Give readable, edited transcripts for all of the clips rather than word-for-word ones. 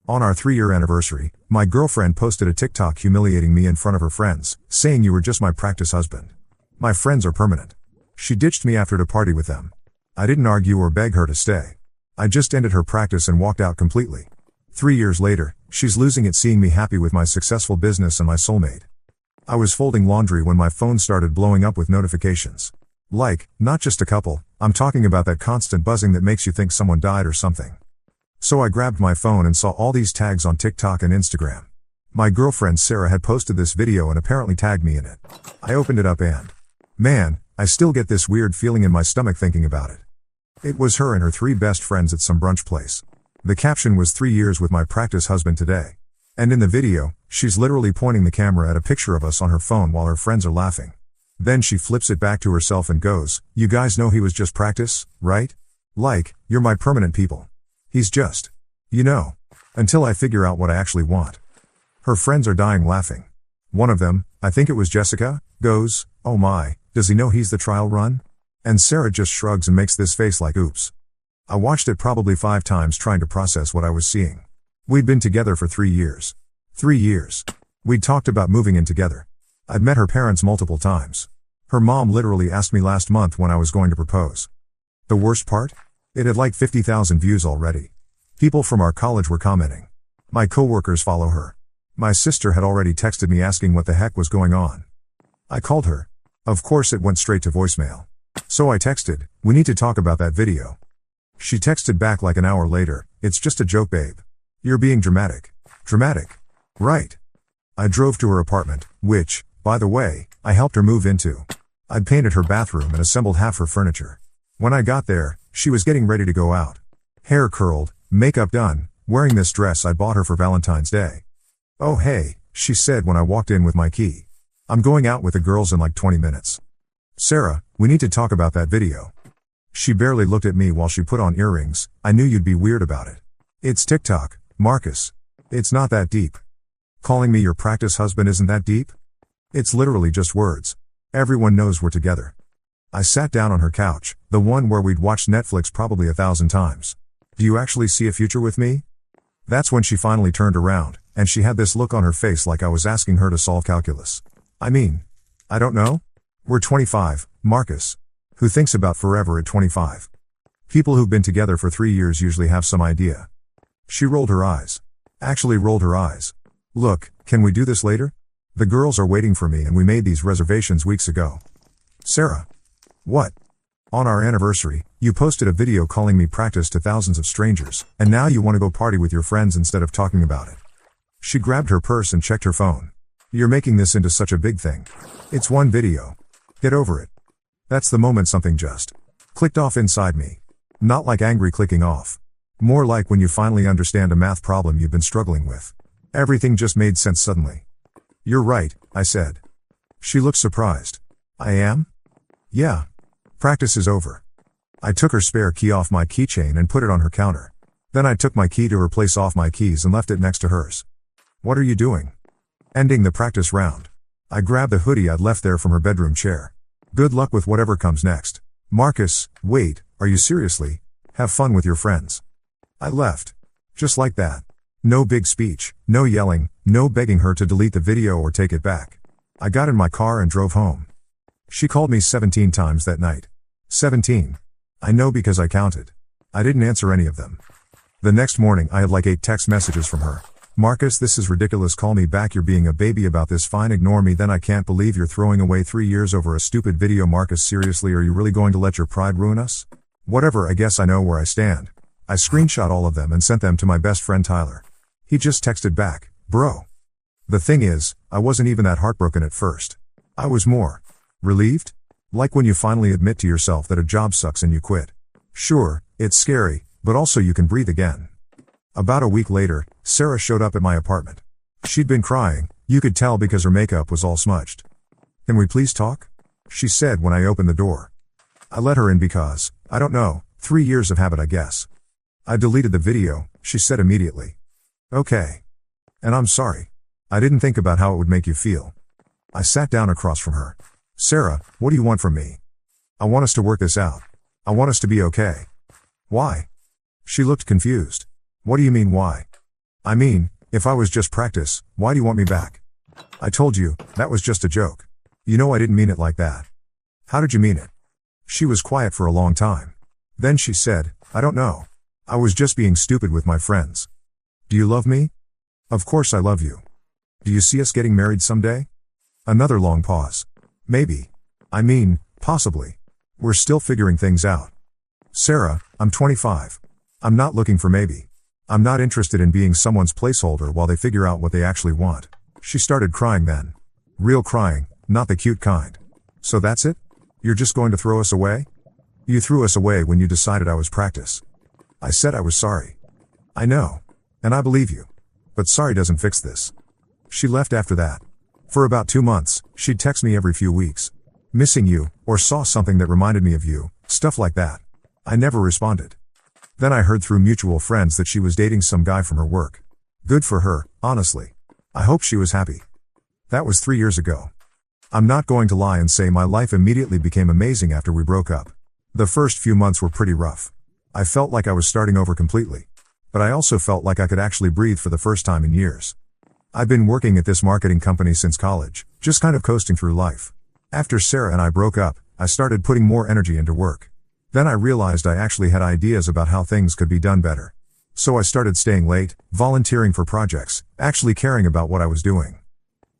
On our 3-year anniversary, my girlfriend posted a TikTok humiliating me in front of her friends, saying you were just my practice husband. My friends are permanent. She ditched me after to party with them. I didn't argue or beg her to stay. I just ended her practice and walked out completely. 3 years later, she's losing it seeing me happy with my successful business and my soulmate. I was folding laundry when my phone started blowing up with notifications. Like, not just a couple, I'm talking about that constant buzzing that makes you think someone died or something. So I grabbed my phone and saw all these tags on TikTok and Instagram. My girlfriend Sarah had posted this video and apparently tagged me in it. I opened it up and, man, I still get this weird feeling in my stomach thinking about it. It was her and her 3 best friends at some brunch place. The caption was 3 years with my practice husband today. And in the video, she's literally pointing the camera at a picture of us on her phone while her friends are laughing. Then she flips it back to herself and goes, "You guys know he was just practice, right? Like, you're my permanent people. He's just, until I figure out what I actually want." Her friends are dying laughing. One of them, I think it was Jessica, goes, "Oh my, does he know he's the trial run?" And Sarah just shrugs and makes this face like oops. I watched it probably 5 times trying to process what I was seeing. We'd been together for 3 years. 3 years. We'd talked about moving in together. I'd met her parents multiple times. Her mom literally asked me last month when I was going to propose. The worst part? It had like 50,000 views already. People from our college were commenting. My coworkers follow her. My sister had already texted me asking what the heck was going on. I called her. Of course it went straight to voicemail. So I texted, "We need to talk about that video." She texted back like an hour later, "It's just a joke, babe. You're being dramatic." Dramatic? Right. I drove to her apartment, which, by the way, I helped her move into. I'd painted her bathroom and assembled half her furniture. When I got there, she was getting ready to go out. Hair curled, makeup done, wearing this dress I bought her for Valentine's Day. "Oh hey," she said when I walked in with my key. "I'm going out with the girls in like 20 minutes. Sarah, we need to talk about that video." She barely looked at me while she put on earrings. "I knew you'd be weird about it. It's TikTok, Marcus. It's not that deep. Calling me your practice husband isn't that deep? It's literally just words. Everyone knows we're together." I sat down on her couch, the one where we'd watched Netflix probably 1,000 times. "Do you actually see a future with me?" That's when she finally turned around, and she had this look on her face like I was asking her to solve calculus. I mean, I don't know? We're 25, Marcus. Who thinks about forever at 25? People who've been together for 3 years usually have some idea. She rolled her eyes. Actually rolled her eyes. "Look, can we do this later? The girls are waiting for me and we made these reservations weeks ago." Sarah. What? On our anniversary, you posted a video calling me practice to thousands of strangers, and now you want to go party with your friends instead of talking about it. She grabbed her purse and checked her phone. "You're making this into such a big thing. It's one video. Get over it." That's the moment something just clicked off inside me. Not like angry clicking off. More like when you finally understand a math problem you've been struggling with. Everything just made sense suddenly. "You're right," I said. She looked surprised. "I am?" "Yeah. Practice is over." I took her spare key off my keychain and put it on her counter. Then I took my key to replace off my keys and left it next to hers. "What are you doing?" "Ending the practice round." I grabbed the hoodie I'd left there from her bedroom chair. "Good luck with whatever comes next." "Marcus, wait, are you seriously? Have fun with your friends." I left. Just like that. No big speech, no yelling, no begging her to delete the video or take it back. I got in my car and drove home. She called me 17 times that night. 17. I know because I counted. I didn't answer any of them. The next morning I had like 8 text messages from her. "Marcus, this is ridiculous, call me back, you're being a baby about this, fine, ignore me, then I can't believe you're throwing away 3 years over a stupid video, Marcus, seriously, are you really going to let your pride ruin us?" Whatever, I guess I know where I stand. I screenshot all of them and sent them to my best friend Tyler. He just texted back, "Bro." The thing is, I wasn't even that heartbroken at first. I was more relieved? Like when you finally admit to yourself that a job sucks and you quit. Sure, it's scary, but also you can breathe again. About a week later, Sarah showed up at my apartment. She'd been crying, you could tell because her makeup was all smudged. "Can we please talk?" she said when I opened the door. I let her in because, I don't know, 3 years of habit I guess. "I deleted the video," she said immediately. "Okay. And I'm sorry. I didn't think about how it would make you feel." I sat down across from her. "Sarah, what do you want from me?" "I want us to work this out. I want us to be okay." "Why?" She looked confused. "What do you mean why?" I mean, if I was just practice, why do you want me back? I told you, that was just a joke. You know I didn't mean it like that. How did you mean it? She was quiet for a long time. Then she said, I don't know. I was just being stupid with my friends. Do you love me? Of course I love you. Do you see us getting married someday? Another long pause. Maybe. I mean, possibly. We're still figuring things out. Sarah, I'm 25. I'm not looking for maybe. I'm not interested in being someone's placeholder while they figure out what they actually want. She started crying then. Real crying, not the cute kind. So that's it? You're just going to throw us away? You threw us away when you decided I was practice. I said I was sorry. I know. And I believe you. But sorry doesn't fix this. She left after that. For about 2 months, she'd text me every few weeks. Missing you, or saw something that reminded me of you, stuff like that. I never responded. Then I heard through mutual friends that she was dating some guy from her work. Good for her, honestly. I hope she was happy. That was 3 years ago. I'm not going to lie and say my life immediately became amazing after we broke up. The first few months were pretty rough. I felt like I was starting over completely. But I also felt like I could actually breathe for the first time in years. I've been working at this marketing company since college, just kind of coasting through life. After Sarah and I broke up, I started putting more energy into work. Then I realized I actually had ideas about how things could be done better. So I started staying late, volunteering for projects, actually caring about what I was doing.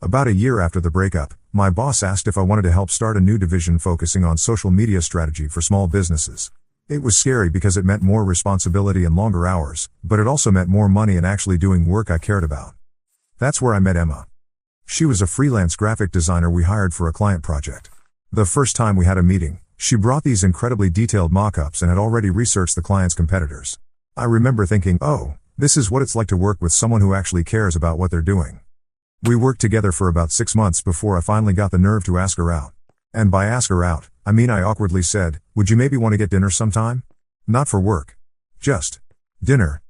About a year after the breakup, my boss asked if I wanted to help start a new division focusing on social media strategy for small businesses. It was scary because it meant more responsibility and longer hours, but it also meant more money and actually doing work I cared about. That's where I met Emma. She was a freelance graphic designer we hired for a client project. The first time we had a meeting, she brought these incredibly detailed mock-ups and had already researched the client's competitors. I remember thinking, oh, this is what it's like to work with someone who actually cares about what they're doing. We worked together for about 6 months before I finally got the nerve to ask her out. And by ask her out, I mean I awkwardly said, would you maybe want to get dinner sometime? Not for work. Just dinner.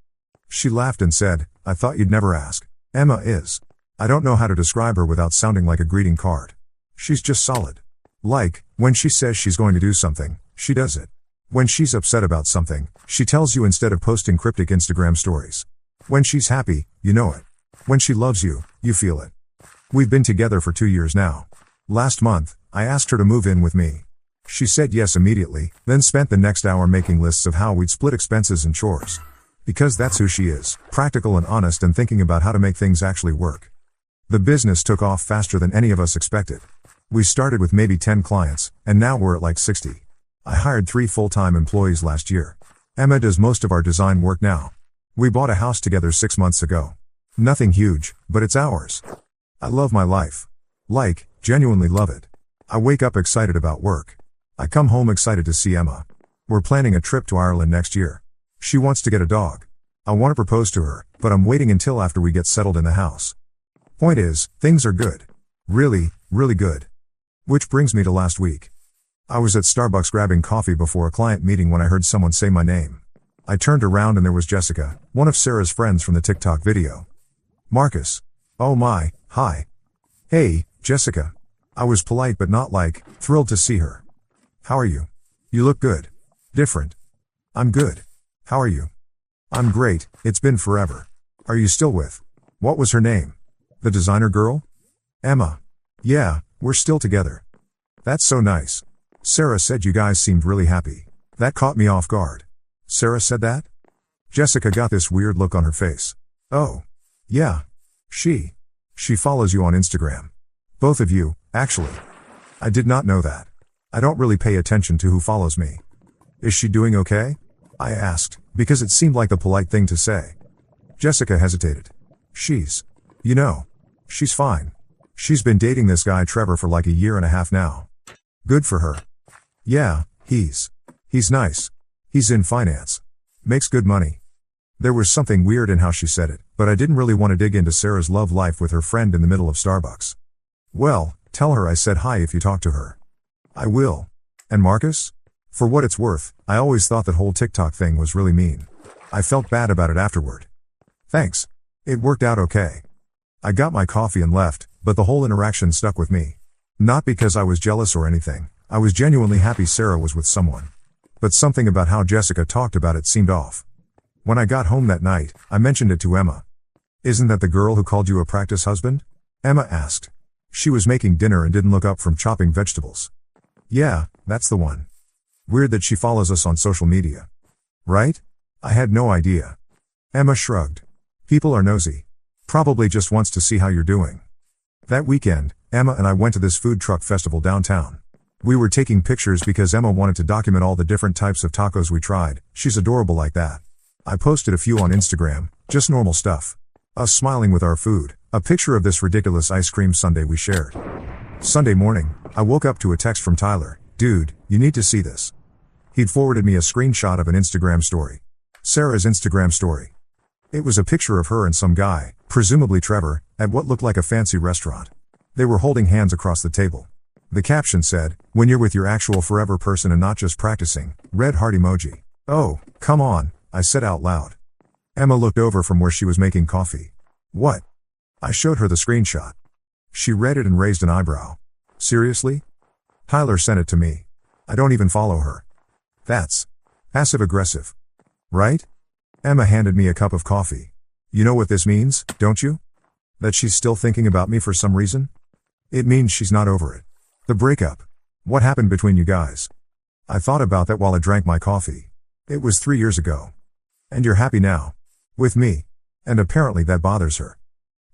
She laughed and said, I thought you'd never ask. Emma is. I don't know how to describe her without sounding like a greeting card. She's just solid. Like, when she says she's going to do something, she does it. When she's upset about something, she tells you instead of posting cryptic Instagram stories. When she's happy, you know it. When she loves you, you feel it. We've been together for 2 years now. Last month, I asked her to move in with me. She said yes immediately, then spent the next hour making lists of how we'd split expenses and chores. Because that's who she is, practical and honest and thinking about how to make things actually work. The business took off faster than any of us expected. We started with maybe 10 clients, and now we're at like 60. I hired 3 full-time employees last year. Emma does most of our design work now. We bought a house together 6 months ago. Nothing huge, but it's ours. I love my life. Like, genuinely love it. I wake up excited about work. I come home excited to see Emma. We're planning a trip to Ireland next year. She wants to get a dog. I want to propose to her, but I'm waiting until after we get settled in the house. Point is, things are good. Really, really good. Which brings me to last week. I was at Starbucks grabbing coffee before a client meeting when I heard someone say my name. I turned around and there was Jessica, one of Sarah's friends from the TikTok video. Marcus. Oh my, hi. Hey, Jessica. I was polite but not like, thrilled to see her. How are you? You look good. Different. I'm good. How are you? I'm great, it's been forever. Are you still with? What was her name? The designer girl? Emma. Yeah, we're still together. That's so nice. Sarah said you guys seemed really happy. That caught me off guard. Sarah said that? Jessica got this weird look on her face. Oh. Yeah. She follows you on Instagram. Both of you, actually. I did not know that. I don't really pay attention to who follows me. Is she doing okay? I asked, because it seemed like the polite thing to say. Jessica hesitated. She's fine. She's been dating this guy Trevor for like a year and a half now. Good for her. Yeah, he's nice. He's in finance. Makes good money. There was something weird in how she said it, but I didn't really want to dig into Sarah's love life with her friend in the middle of Starbucks. Well, tell her I said hi if you talk to her. I will. And Marcus? For what it's worth, I always thought that whole TikTok thing was really mean. I felt bad about it afterward. Thanks. It worked out okay. I got my coffee and left, but the whole interaction stuck with me. Not because I was jealous or anything, I was genuinely happy Sarah was with someone. But something about how Jessica talked about it seemed off. When I got home that night, I mentioned it to Emma. Isn't that the girl who called you a practice husband? Emma asked. She was making dinner and didn't look up from chopping vegetables. Yeah, that's the one. Weird that she follows us on social media. Right? I had no idea. Emma shrugged. People are nosy. Probably just wants to see how you're doing. That weekend, Emma and I went to this food truck festival downtown. We were taking pictures because Emma wanted to document all the different types of tacos we tried. She's adorable like that. I posted a few on Instagram, just normal stuff. Us smiling with our food, a picture of this ridiculous ice cream sundae we shared. Sunday morning, I woke up to a text from Tyler. Dude, you need to see this. He'd forwarded me a screenshot of an Instagram story. Sarah's Instagram story. It was a picture of her and some guy, presumably Trevor, at what looked like a fancy restaurant. They were holding hands across the table. The caption said, "When you're with your actual forever person and not just practicing," red heart emoji. Oh, come on, I said out loud. Emma looked over from where she was making coffee. What? I showed her the screenshot. She read it and raised an eyebrow. Seriously? Tyler sent it to me. I don't even follow her. That's passive-aggressive. Right? Emma handed me a cup of coffee. You know what this means, don't you? That she's still thinking about me for some reason? It means she's not over it. The breakup. What happened between you guys? I thought about that while I drank my coffee. It was 3 years ago. And you're happy now. With me. And apparently that bothers her.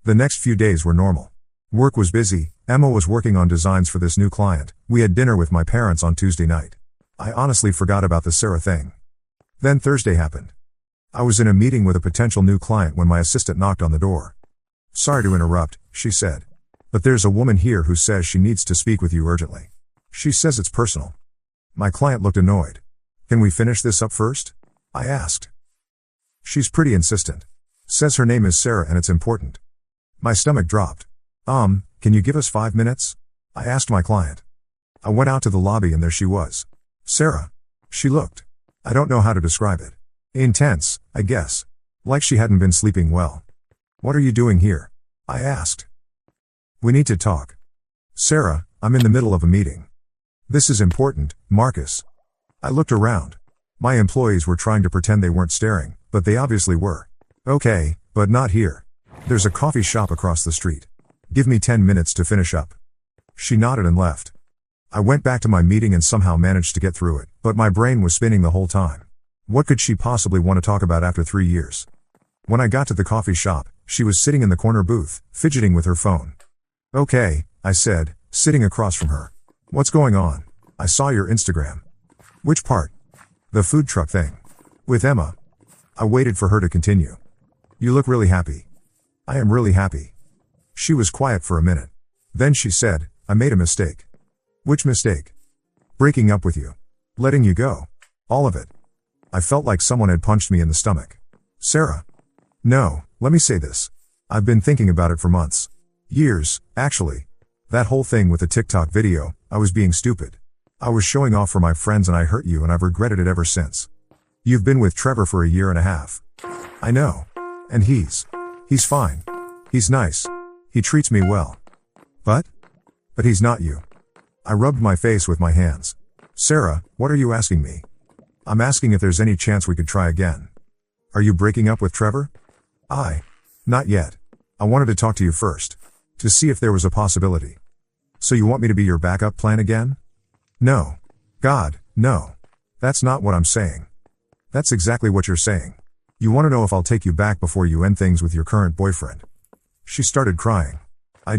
The next few days were normal. Work was busy. Emma was working on designs for this new client. We had dinner with my parents on Tuesday night. I honestly forgot about the Sarah thing. Then Thursday happened. I was in a meeting with a potential new client when my assistant knocked on the door. Sorry to interrupt, she said. But there's a woman here who says she needs to speak with you urgently. She says it's personal. My client looked annoyed. Can we finish this up first? I asked. She's pretty insistent. Says her name is Sarah and it's important. My stomach dropped. Can you give us 5 minutes? I asked my client. I went out to the lobby and there she was. Sarah. She looked. I don't know how to describe it. Intense, I guess. Like she hadn't been sleeping well. What are you doing here? I asked. We need to talk. Sarah, I'm in the middle of a meeting. This is important, Marcus. I looked around. My employees were trying to pretend they weren't staring, but they obviously were. Okay, but not here. There's a coffee shop across the street. Give me 10 minutes to finish up. She nodded and left. I went back to my meeting and somehow managed to get through it, but my brain was spinning the whole time. What could she possibly want to talk about after 3 years? When I got to the coffee shop, she was sitting in the corner booth, fidgeting with her phone. Okay, I said, sitting across from her. What's going on? I saw your Instagram. Which part? The food truck thing. With Emma. I waited for her to continue. You look really happy. I am really happy. She was quiet for a minute. Then she said, I made a mistake. Which mistake? Breaking up with you. Letting you go. All of it. I felt like someone had punched me in the stomach. Sarah. No, let me say this. I've been thinking about it for months. Years, actually. That whole thing with the TikTok video, I was being stupid. I was showing off for my friends and I hurt you and I've regretted it ever since. You've been with Trevor for 1.5 years. I know. And he's fine. He's nice. He treats me well. But he's not you. I rubbed my face with my hands. Sarah, what are you asking me? I'm asking if there's any chance we could try again. Are you breaking up with Trevor? Not yet. I wanted to talk to you first. To see if there was a possibility. So you want me to be your backup plan again? No. God, no. That's not what I'm saying. That's exactly what you're saying. You want to know if I'll take you back before you end things with your current boyfriend. She started crying. I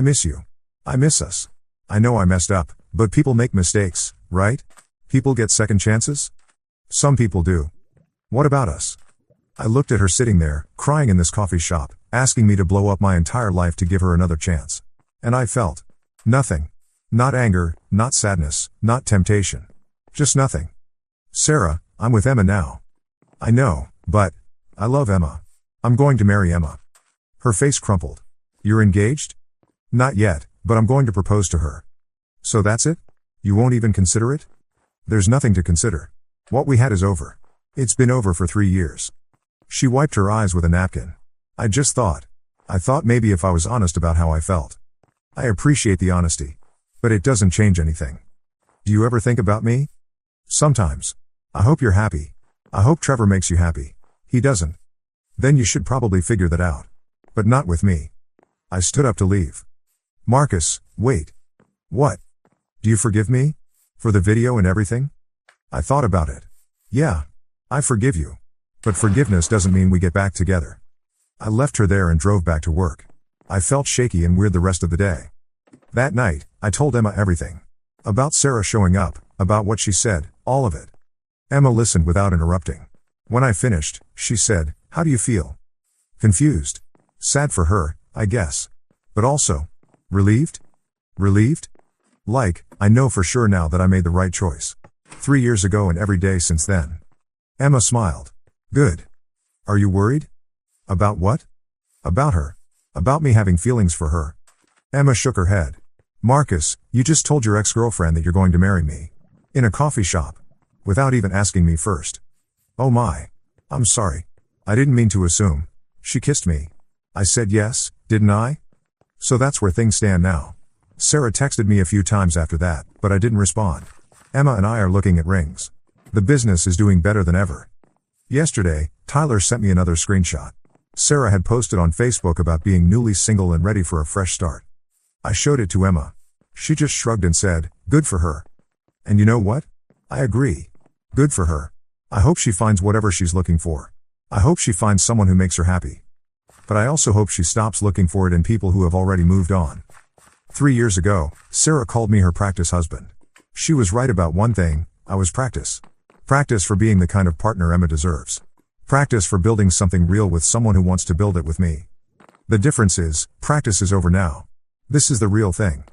miss you. I miss us. I know I messed up, but people make mistakes, right? People get second chances? Some people do. What about us? I looked at her sitting there, crying in this coffee shop, asking me to blow up my entire life to give her another chance. And I felt nothing. Not anger, not sadness, not temptation. Just nothing. Sarah, I'm with Emma now. I know, but I love Emma. I'm going to marry Emma. Her face crumpled. You're engaged? Not yet, but I'm going to propose to her. So that's it? You won't even consider it? There's nothing to consider. What we had is over. It's been over for 3 years. She wiped her eyes with a napkin. I thought maybe if I was honest about how I felt. I appreciate the honesty. But it doesn't change anything. Do you ever think about me? Sometimes. I hope you're happy. I hope Trevor makes you happy. He doesn't. Then you should probably figure that out. But not with me. I stood up to leave. Marcus, wait. What? Do you forgive me? For the video and everything? I thought about it. Yeah. I forgive you. But forgiveness doesn't mean we get back together. I left her there and drove back to work. I felt shaky and weird the rest of the day. That night, I told Emma everything. About Sarah showing up, about what she said, all of it. Emma listened without interrupting. When I finished, she said, "How do you feel?" Confused. Sad for her, I guess. But also, relieved? Relieved? Like, I know for sure now that I made the right choice. 3 years ago and every day since then. Emma smiled. Good. Are you worried? About what? About her. About me having feelings for her. Emma shook her head. Marcus, you just told your ex-girlfriend that you're going to marry me. In a coffee shop. Without even asking me first. Oh my. I'm sorry. I didn't mean to assume. She kissed me. I said yes, didn't I? So that's where things stand now. Sarah texted me a few times after that, but I didn't respond. Emma and I are looking at rings. The business is doing better than ever. Yesterday, Tyler sent me another screenshot. Sarah had posted on Facebook about being newly single and ready for a fresh start. I showed it to Emma. She just shrugged and said, "Good for her." And you know what? I agree. Good for her. I hope she finds whatever she's looking for. I hope she finds someone who makes her happy. But I also hope she stops looking for it in people who have already moved on. 3 years ago, Sarah called me her practice husband. She was right about one thing, I was practice. Practice for being the kind of partner Emma deserves. Practice for building something real with someone who wants to build it with me. The difference is, practice is over now. This is the real thing.